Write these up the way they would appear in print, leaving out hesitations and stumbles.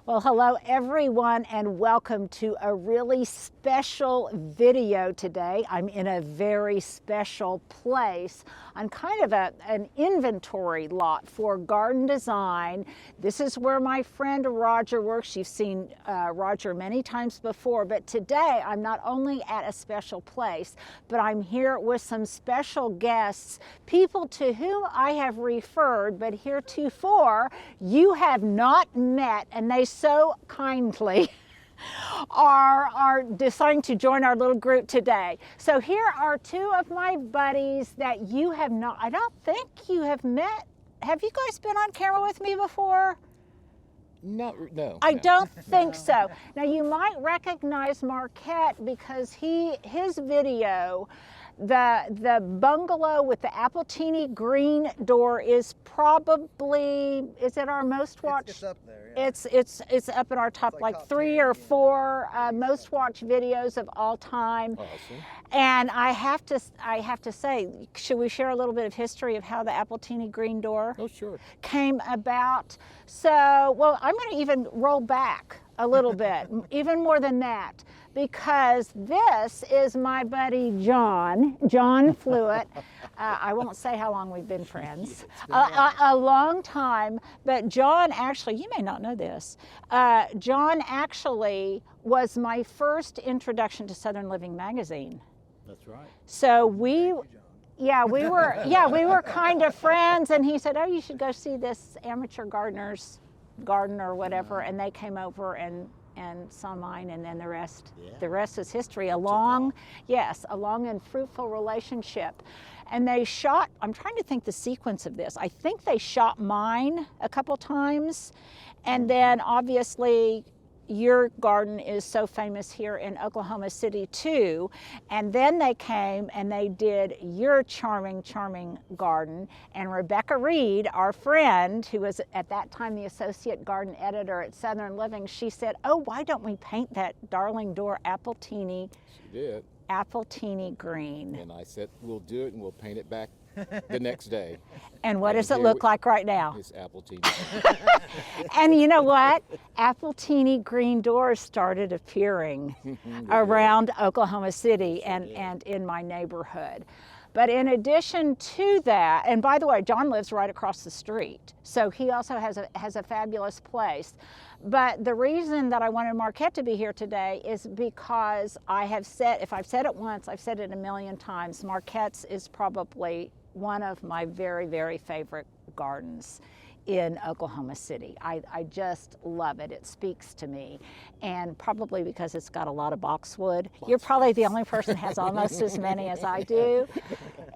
Well, hello everyone and welcome to a really special video today. I'm in a very special place on kind of an inventory lot for garden design. This is where my friend Roger works. You've seen Roger many times before, but today I'm not only at a special place, but I'm here with some special guests, people to whom I have referred, but heretofore you have not met, and they so kindly are deciding to join our little group today. So here are two of my buddies that you have not, I don't think you have met. Have you guys been on camera with me before? No. I don't think so. Now you might recognize Marquette because his video, the bungalow with the Appletini green door is probably, is it our most watched? It's up there, yeah. It's up in our top like top 3 10, or 4 yeah. most watched videos of all time. Awesome. And I have to say, should we share a little bit of history of how the Appletini green door Oh, sure. came about? So, well, I'm going to even roll back a little bit, even more than that, because this is my buddy John Fluitt. I won't say how long we've been friends, a long time, but John actually, you may not know this, John actually was my first introduction to Southern Living magazine. That's right. So we were kind of friends, and he said, oh, you should go see this amateur gardener's garden or whatever, and they came over and saw mine, and then the rest is history. A long and fruitful relationship. And they shot, I'm trying to think the sequence of this. I think they shot mine a couple times, and then obviously your garden is so famous here in Oklahoma City too. And then they came and they did your charming garden. And Rebecca Reed, our friend, who was at that time the associate garden editor at Southern Living, she said, oh, why don't we paint that darling door Appletini? She did. Appletini green. And I said, we'll do it and we'll paint it back the next day. And what does it look like right now? It's Appletini. And you know what? Appletini green doors started appearing around Oklahoma City and in my neighborhood. But in addition to that, and by the way, John lives right across the street, so he also has a fabulous place. But the reason that I wanted Marquette to be here today is because I have said, if I've said it once, I've said it a million times, Marquette's is probably one of my very, very favorite gardens in Oklahoma City. I just love it. It speaks to me. And probably because it's got a lot of boxwood. You're probably the only person who has almost as many as I do.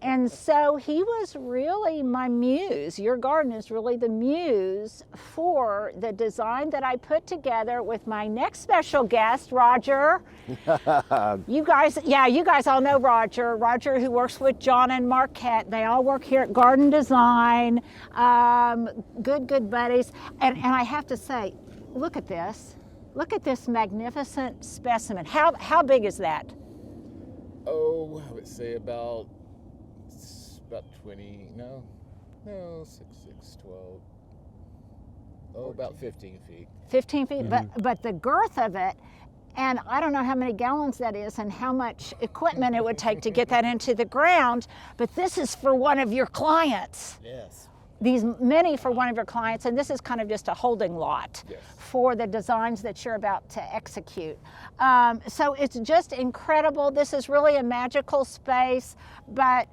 And so he was really my muse. Your garden is really the muse for the design that I put together with my next special guest, Roger. You guys all know Roger. Roger, who works with John and Marquette. They all work here at Garden Design. Good buddies. And I have to say, look at this. Look at this magnificent specimen. How big is that? Oh, I would say about 20, no, 6, 12. Oh, about 15 feet. 15 feet, but the girth of it, and I don't know how many gallons that is and how much equipment it would take to get that into the ground, but this is for one of your clients. Yes. These many for one of your clients, and this is kind of just a holding lot for the designs that you're about to execute. So it's just incredible. This is really a magical space, but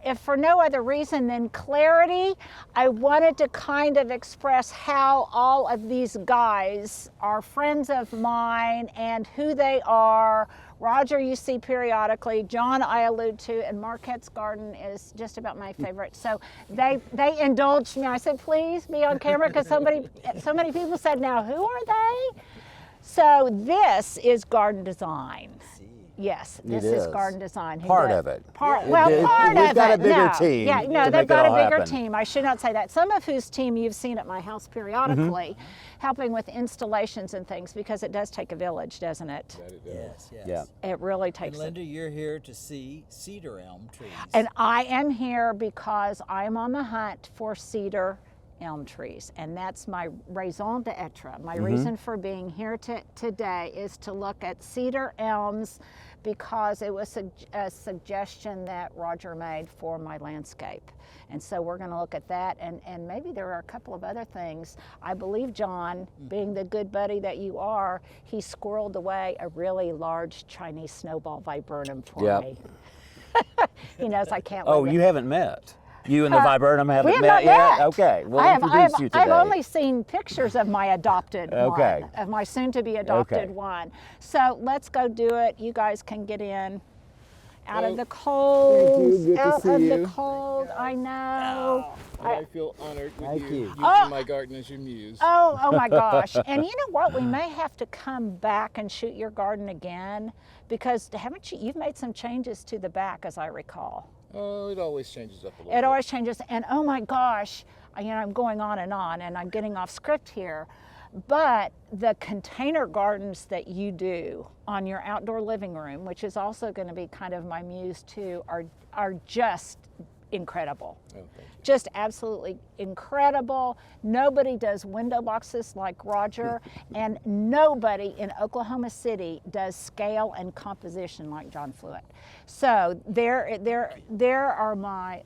if for no other reason than clarity, I wanted to kind of express how all of these guys are friends of mine and who they are. Roger you see periodically, John I allude to, and Marquette's garden is just about my favorite. So they indulged me. I said, please be on camera, because so many people said, now who are they? So this is garden design. Yes, this is garden design. Part of it. Part of it. We've got a bigger team. Yeah, no, to they've make got it a all bigger happen. team. I should not say that. Some of whose team you've seen at my house periodically, helping with installations and things, because it does take a village, doesn't it? That it does. Yes. Yeah. It really takes And Linda, you're here to see Cedar Elm trees. And I am here because I am on the hunt for cedar elm trees, and that's my raison d'etre. My reason for being here today is to look at cedar elms because it was a suggestion that Roger made for my landscape. And so we're going to look at that, and maybe there are a couple of other things. I believe John, being the good buddy that you are, he squirreled away a really large Chinese Snowball Viburnum for me. He knows I can't live Oh, it. you haven't met. You and the Viburnum We haven't have met not yet? met. Okay, we'll I have introduce you today. I've only seen pictures of my adopted Okay. one, of my soon-to-be adopted Okay. one. So let's go do it. You guys can get in. Out of Well, the cold, good to out see of the you. cold, I know. I feel honored with Thank you you. using Oh. my garden as your muse. Oh my gosh. And you know what? We may have to come back and shoot your garden again because you've made some changes to the back, as I recall. Oh, it always changes up a little It bit. always changes, and oh my gosh, I'm going on and I'm getting off script here, but the container gardens that you do on your outdoor living room, which is also going to be kind of my muse too, are just incredible. Oh, thank you. Just absolutely incredible. Nobody does window boxes like Roger, and nobody in Oklahoma City does scale and composition like John Fluitt. So there are my,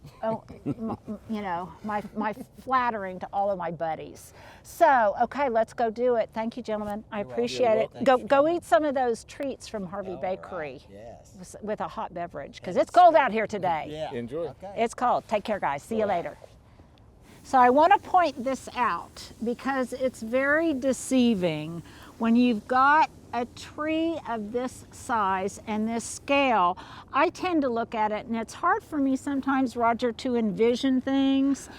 my flattering to all of my buddies. So okay, let's go do it. Thank you, gentlemen. I appreciate it. Go eat some of those treats from Harvey Bakery Yes. with a hot beverage because it's cold out here today. Yeah. Enjoy. Okay. It's cold. Take care, guys. See you later. So I want to point this out because it's very deceiving when you've got a tree of this size and this scale. I tend to look at it, and it's hard for me sometimes, Roger, to envision things.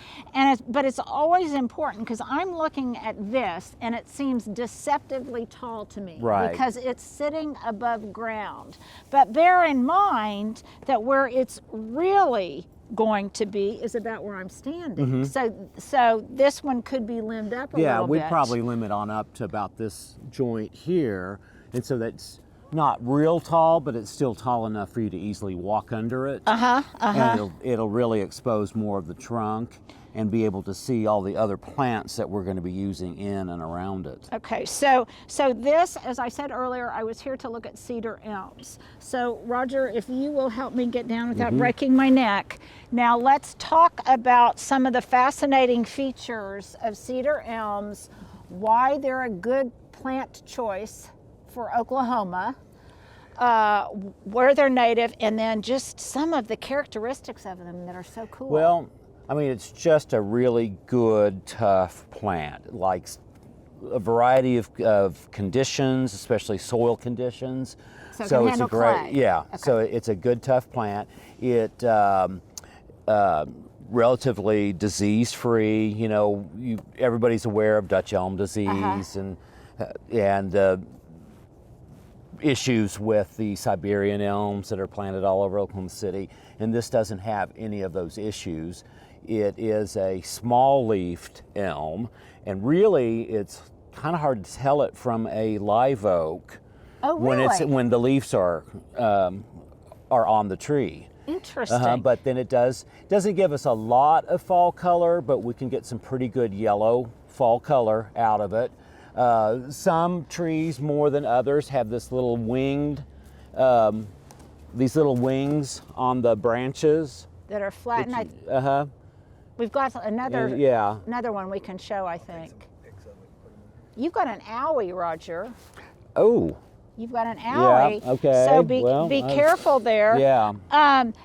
But it's always important because I'm looking at this, and it seems deceptively tall to me Right. because it's sitting above ground. But bear in mind that where it's really going to be is about where I'm standing. So this one could be limbed up a Yeah, little we'd bit. probably limit on up to about this joint here, and so that's not real tall, but it's still tall enough for you to easily walk under it. And it'll really expose more of the trunk and be able to see all the other plants that we're going to be using in and around it. Okay, so this, as I said earlier, I was here to look at cedar elms. So Roger, if you will help me get down without breaking my neck. Now let's talk about some of the fascinating features of cedar elms, why they're a good plant choice for Oklahoma, where they're native, and then just some of the characteristics of them that are so cool. Well, I mean, it's just a really good, tough plant. Likes a variety of conditions, especially soil conditions. So it can handle clay. Yeah. Okay. So it's a good, tough plant. It relatively disease-free. You know, everybody's aware of Dutch elm disease and issues with the Siberian elms that are planted all over Oklahoma City, and this doesn't have any of those issues. It is a small-leafed elm, and really it's kind of hard to tell it from a live oak when the leaves are on the tree. Interesting. But then it doesn't give us a lot of fall color, but we can get some pretty good yellow fall color out of it. Some trees more than others have this little winged, these little wings on the branches. that are flat. We've got another one we can show, I think. You've got an owie, Roger. Oh. You've got an owie. Yeah, okay. So be careful there. Yeah.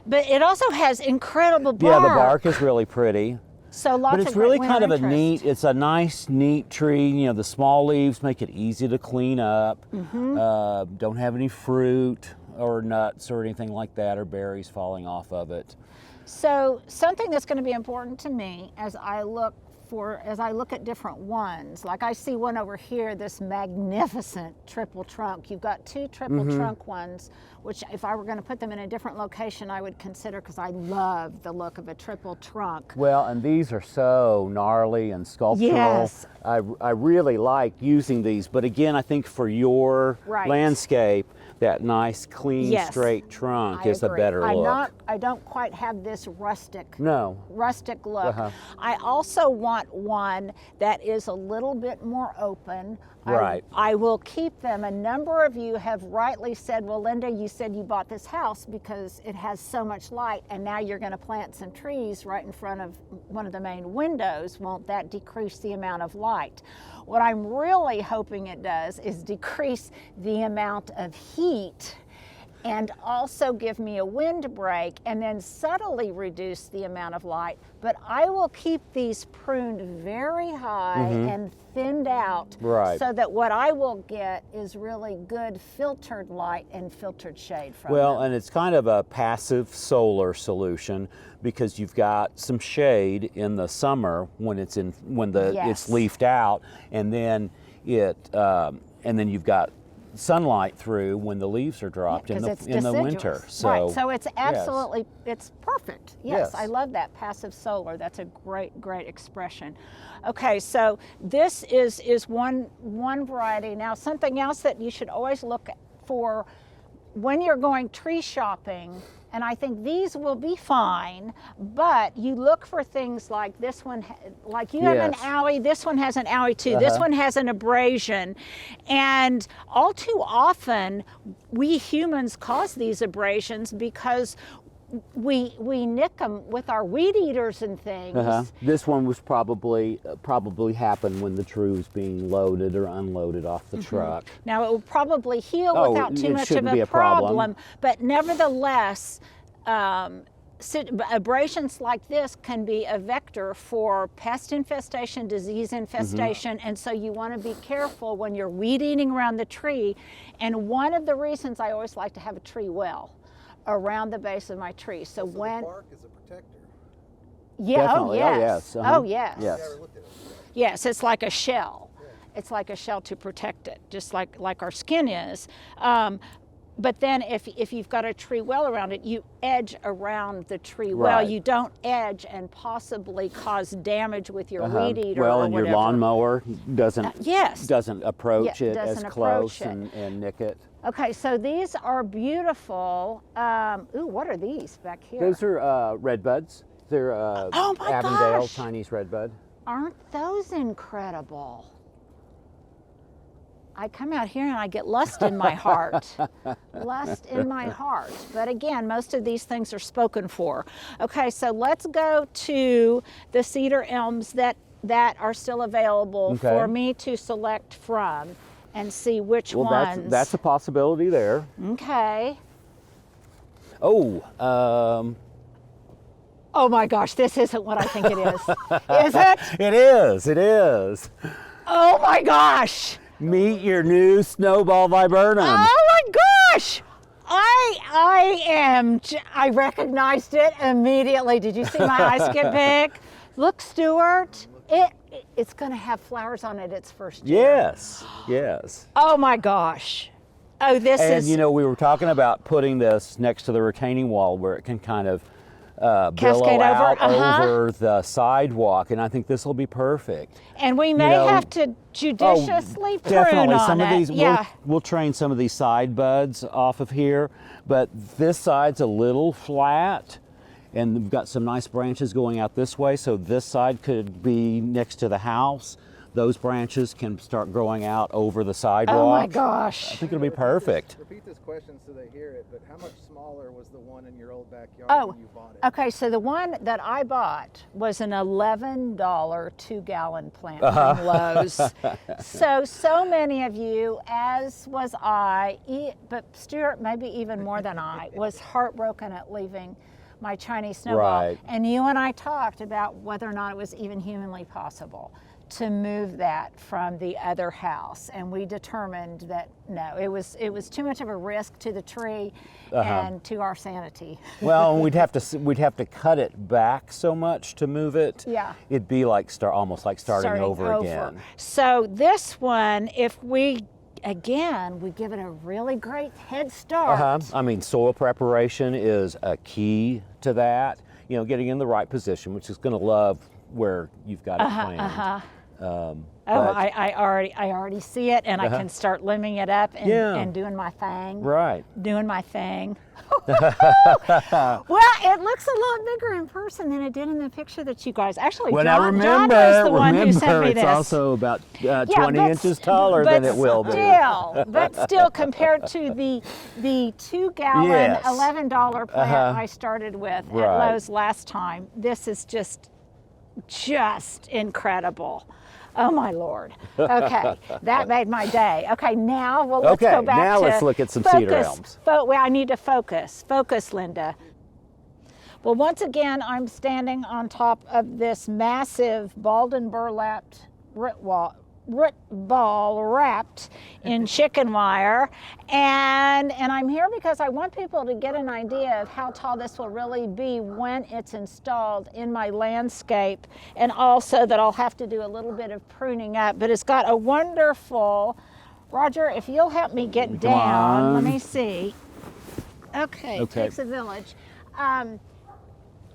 But it also has incredible bark. Yeah, the bark is really pretty. So lots But it's of really winter kind of interest. it's a nice, neat tree. You know, the small leaves make it easy to clean up. Don't have any fruit or nuts or anything like that, or berries falling off of it. So something that's going to be important to me as I look at different ones, like I see one over here, this magnificent triple trunk. You've got two triple trunk ones, which if I were going to put them in a different location, I would consider, because I love the look of a triple trunk. Well, and these are so gnarly and sculptural. Yes. I really like using these, but again, I think for your landscape, that nice, clean, straight trunk is a better look. I don't quite have this rustic No. look. I also want want one that is a little bit more open. Right. I will keep them. A number of you have rightly said, well, Linda, you said you bought this house because it has so much light, and now you're going to plant some trees right in front of one of the main windows. Won't that decrease the amount of light? What I'm really hoping it does is decrease the amount of heat and also give me a windbreak, and then subtly reduce the amount of light. But I will keep these pruned very high and thinned out, Right. so that what I will get is really good filtered light and filtered shade from Well, them. and it's kind of a passive solar solution because you've got some shade in the summer when it's Yes. it's leafed out, and then you've got sunlight through when the leaves are dropped in 'Cause the it's winter. deciduous. So, right, so it's yes. absolutely, it's perfect. Yes, Yes. I love that, passive solar. That's a great expression. Okay, so this is one variety. Now, something else that you should always look for when you're going tree shopping, and I think these will be fine, but you look for things like this one, like you have an Yes. owie, this one has an owie too, this one has an abrasion, and all too often we humans cause these abrasions because we nick them with our weed eaters and things. This one was probably happened when the tree was being loaded or unloaded off the truck. Now, it will probably heal Oh, without too it much of shouldn't a be a problem. problem, but nevertheless, abrasions like this can be a vector for pest infestation, disease infestation, and so you want to be careful when you're weed eating around the tree. And one of the reasons I always like to have a tree well around the base of my tree. So when the bark is a protector. yeah, Definitely. oh Oh, yes, yes. Uh-huh. oh yes, Yes. Never looked at it. yes, it's like a shell. It's like a shell to protect it, just like our skin is. But then if you've got a tree well around it, you edge around the tree well. Right. You don't edge and possibly cause damage with your weed eater Well, or and your whatever. lawnmower doesn't yes. doesn't approach Yeah, it as doesn't close approach it. and nick it. Okay, so these are beautiful. Ooh, what are these back here? Those are red buds. They're Oh my Avondale gosh. Chinese red bud. Aren't those incredible? I come out here and I get lust in my heart. Lust in my heart. But again, most of these things are spoken for. Okay, so let's go to the cedar elms that are still available Okay. for me to select from and see which Well, ones. that's a possibility there. Okay. Oh, Oh my gosh, this isn't what I think it is. Is it? it is. It is. Oh my gosh. Meet your new Snowball Viburnum. Oh my gosh! I recognized it immediately. Did you see my eyes get big? Look, Stuart, it's going to have flowers on it its first year. Yes. Yes. Oh my gosh. Oh, this And is you know, we were talking about putting this next to the retaining wall where it can kind of billow Cascade over? out Uh-huh. over the sidewalk, and I think this will be perfect. and we may know- have to judiciously prune Definitely. on Some it. of these, yeah. we'll train some of these side buds off of here, but this side's a little flat, and we've got some nice branches going out this way, so this side could be next to the house. Those branches can start growing out over the sidewalk. Oh my I gosh. think it'll be perfect. Repeat this question so they hear it, but how much smaller was the one in your old backyard Oh, when you bought it? okay, so the one that I bought was an $11 2-gallon plant Uh-huh. from Lowe's. So many of you, as was I, but Stuart, maybe even more than I, was heartbroken at leaving my Chinese snowball. Right. And you and I talked about whether or not it was even humanly possible to move that from the other house, and we determined that no, it was too much of a risk to the tree and to our sanity. Well, and we'd have to cut it back so much to move it. Yeah. It'd be like almost like starting over again. So this one, if we give it a really great head start. I mean, soil preparation is a key to that. You know, getting in the right position, which is going to love where you've got it planted. Oh, But- I already see it, and I can start limbing it up and, Yeah. and doing my thing. Right. Doing my thing. Well, it looks a lot bigger in person than it did in the picture that you guys actually. Well, John, now John was the one who sent me it's this. also about 20 but inches taller than it will be. But still, compared to the 2-gallon Yes. $11 plant I started with at Right. Lowe's last time, this is just incredible. Oh my Lord. Okay, that made my day. Okay, now let's Okay, go back now to let's look at some cedar focus. elms. Well, I need to focus. Focus, Linda. Well, once again, I'm standing on top of this massive balled and burlapped root ball wrapped in chicken wire, and I'm here because I want people to get an idea of how tall this will really be when it's installed in my landscape, and also that I'll have to do a little bit of pruning up. But it's got a wonderful, Roger, if you'll help me get down, let me see. Okay, takes a village.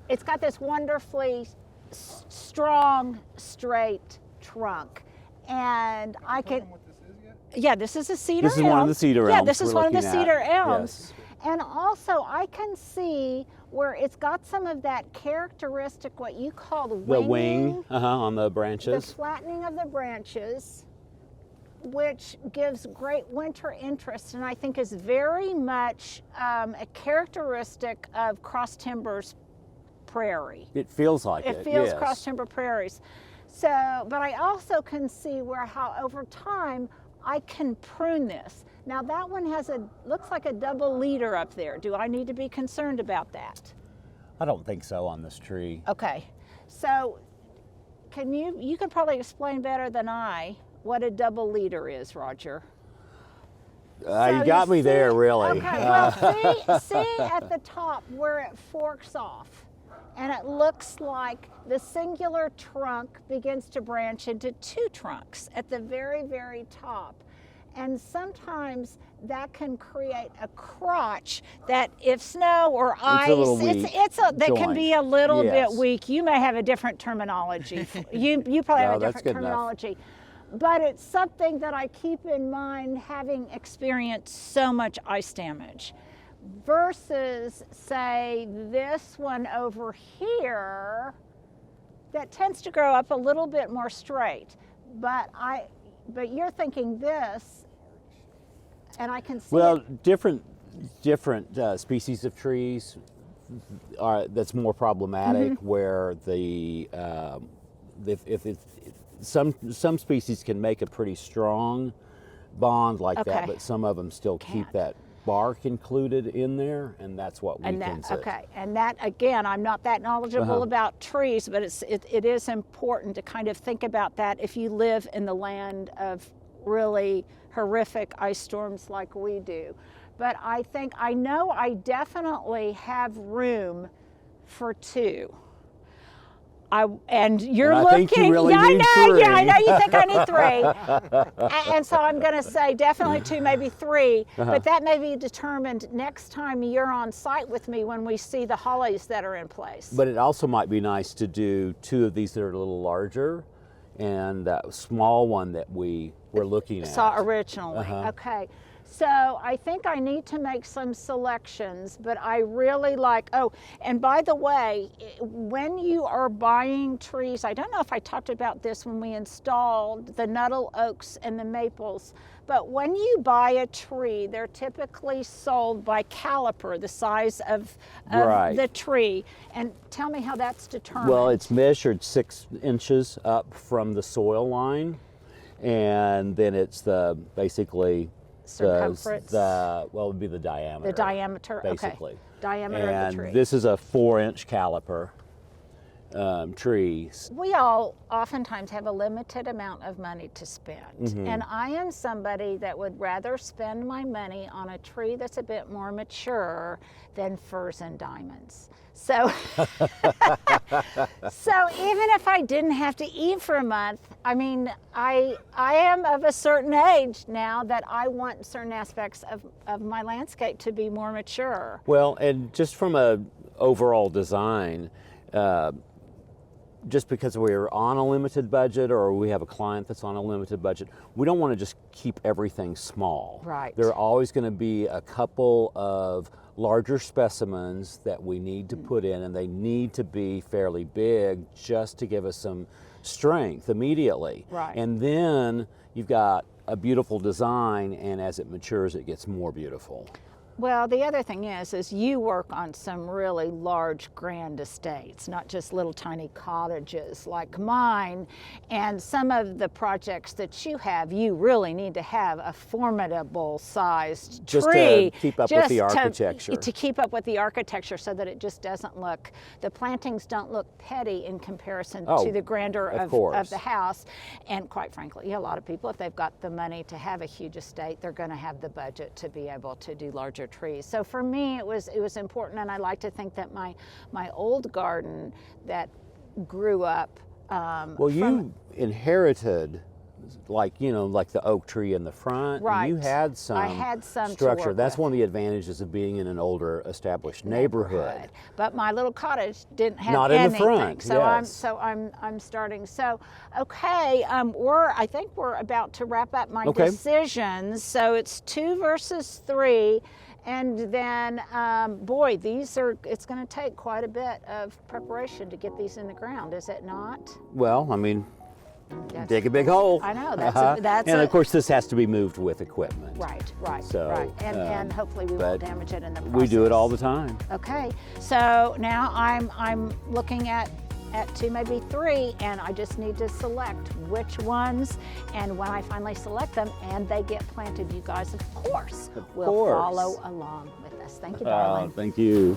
It's got this wonderfully strong, straight trunk. And I can, What this is yet? yeah, this is a cedar elm. This is one of the cedar Yeah, elms this is we're one of the looking at. cedar elms. Yes. And also I can see where it's got some of that characteristic, what you call the The winging, wing on the the branches. flattening of the branches, which gives great winter interest, and I think is very much a characteristic of cross timbers prairie. It feels like it. It feels yes. cross timber prairies. So, but I also can see how over time I can prune this. Now that one looks like a double leader up there. Do I need to be concerned about that? I don't think so on this tree. Okay, so you can probably explain better than I what a double leader is, Roger. So You got me there, really. Okay, well, see at the top where it forks off, and it looks like the singular trunk begins to branch into two trunks at the very, very top. And sometimes that can create a crotch that if snow or ice, a little weak they can be a little Yes. bit weak. You may have a different terminology. you probably have No, a that's different good enough. terminology. But it's something that I keep in mind having experienced so much ice damage. Versus, say, this one over here that tends to grow up a little bit more straight. But you're thinking this, and I can see Well, it. different species of trees that's more problematic. Mm-hmm. Where some species can make a pretty strong bond like Okay. that, but some of them still keep Can't. that bark included in there, and that's what And weakens that, it. okay, and that again, I'm not that knowledgeable about trees, but it is important to kind of think about that if you live in the land of really horrific ice storms like we do. But I know I definitely have room for two. And you're And I looking. think you really yeah, need I know. three. Yeah, I know you think I need three. And so I'm going to say definitely two, maybe three. But that may be determined next time you're on site with me when we see the hollies that are in place. But it also might be nice to do two of these that are a little larger, and that small one that we were looking at. Saw originally. Okay. So I think I need to make some selections, but I really like, and by the way, when you are buying trees, I don't know if I talked about this when we installed the Nuttall oaks and the maples, but when you buy a tree, they're typically sold by caliper, the size of Right. the tree. And tell me how that's determined. Well, it's measured 6 inches up from the soil line, and then it's basically Circumference. it would be the diameter. The diameter, basically. okay. Diameter of the tree. And this is a 4-inch caliper tree. We all oftentimes have a limited amount of money to spend. Mm-hmm. And I am somebody that would rather spend my money on a tree that's a bit more mature than firs and diamonds. So, so even if I didn't have to eat for a month, I mean, I am of a certain age now that I want certain aspects of my landscape to be more mature. Well, and just from a overall design, just because we're on a limited budget or we have a client that's on a limited budget, we don't want to just keep everything small. Right. There are always going to be a couple of larger specimens that we need to put in, and they need to be fairly big just to give us some strength immediately. Right. And then you've got a beautiful design, and as it matures, it gets more beautiful. Well, the other thing is you work on some really large, grand estates, not just little tiny cottages like mine. And some of the projects that you have, you really need to have a formidable sized Just tree. to keep up with the architecture. To keep up with the architecture so that it just doesn't look, the plantings don't look petty in comparison to the grandeur of the house. And quite frankly, a lot of people, if they've got the money to have a huge estate, they're going to have the budget to be able to do larger trees. So for me, it was important, and I like to think that my old garden that grew up. Well, you inherited, like the oak tree in the front. Right. And you had some. I had some structure. to work That's with. one of the advantages of being in an older, established neighborhood. But my little cottage didn't have Not in the anything. front, So yes. I'm starting. So okay, I think we're about to wrap up my Okay. decisions. So it's 2 versus 3. And then, boy, it's going to take quite a bit of preparation to get these in the ground, is it not? Well, I mean, Yes. dig a big hole. I know, that's and of course, this has to be moved with equipment. Right, So, right. And hopefully we won't but damage it in the process. We do it all the time. Okay, so now I'm looking at 2, maybe 3, and I just need to select which ones. And when I finally select them and they get planted, you guys, of course, will follow along with us. Thank you, darling. Thank you.